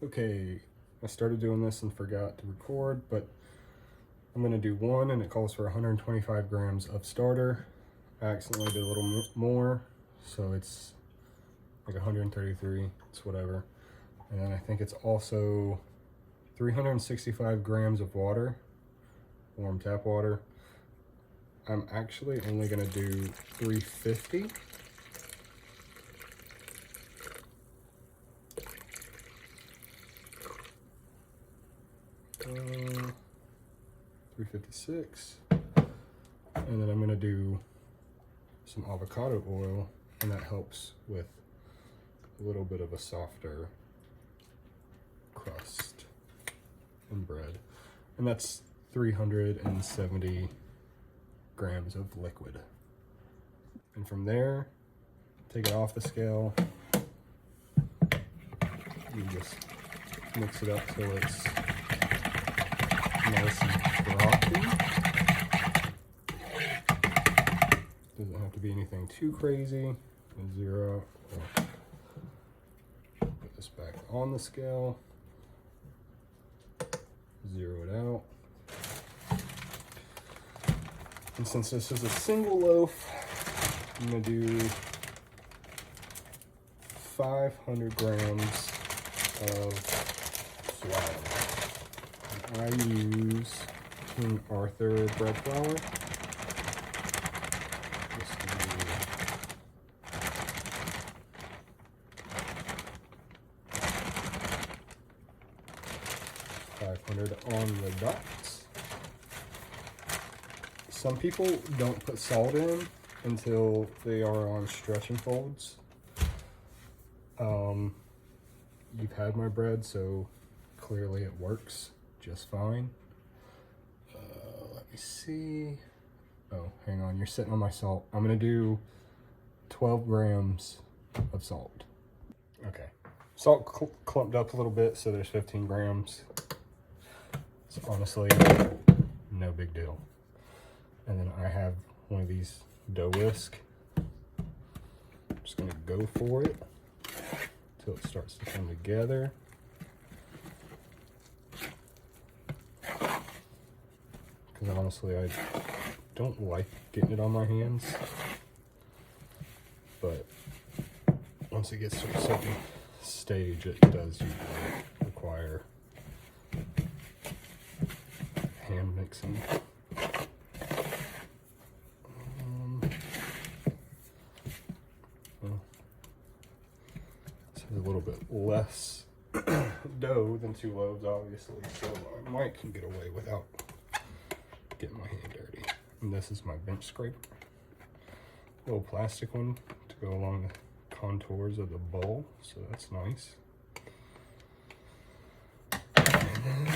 Okay, I started doing this and forgot to record, but I'm gonna do one, and it calls for 125 grams of starter. I accidentally did a little more, so it's like 133, it's whatever. And then I think it's also 365 grams of water, warm tap water. I'm actually only gonna do 350. 356, and then I'm gonna do some avocado oil, and that helps with a little bit of a softer crust and bread. And that's 370 grams of liquid. And from there, take it off the scale. You just mix it up till it's nice and frothy. Doesn't have to be anything too crazy. And zero. Put this back on the scale. Zero it out. And since this is a single loaf, I'm gonna do 500 grams of flour. I use King Arthur bread flour. Just do 500 on the dot. Some people don't put salt in until they are on stretching folds. You've had my bread, so clearly it works just fine. Let me see. Oh, hang on, you're sitting on my salt. I'm gonna do 12 grams of salt. Okay, salt clumped up a little bit, so there's 15 grams. It's honestly no big deal. And then I have one of these dough whisk. I'm just gonna go for it until it starts to come together. Because honestly, I don't like getting it on my hands, but once it gets to a certain stage, it does usually require hand mixing. A little bit less dough than 2 loaves, obviously, so I might can get away without getting my hand dirty. And this is my bench scraper, little plastic one to go along the contours of the bowl, so that's nice. And then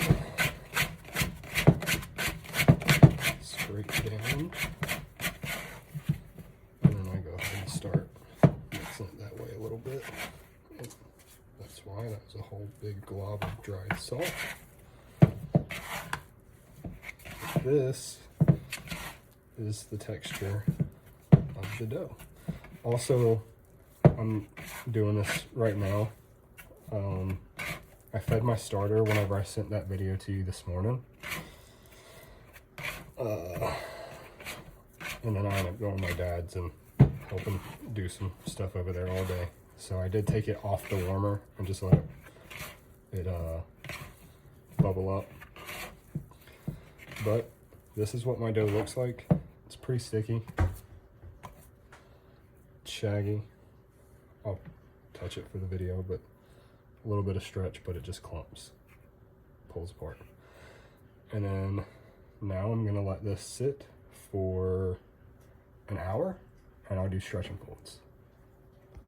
scrape down, and then I go ahead and start mixing it that way a little bit. That's why that was a whole big glob of dried salt. This is the texture of the dough. Also, I'm doing this right now. I fed my starter whenever I sent that video to you this morning. And then I ended up going to my dad's and helping do some stuff over there all day. So I did take it off the warmer and just let it bubble up. But this is what my dough looks like. It's pretty sticky, shaggy. I'll touch it for the video, but a little bit of stretch, but it just clumps, pulls apart. And then now I'm gonna let this sit for an hour, and I'll do stretching folds.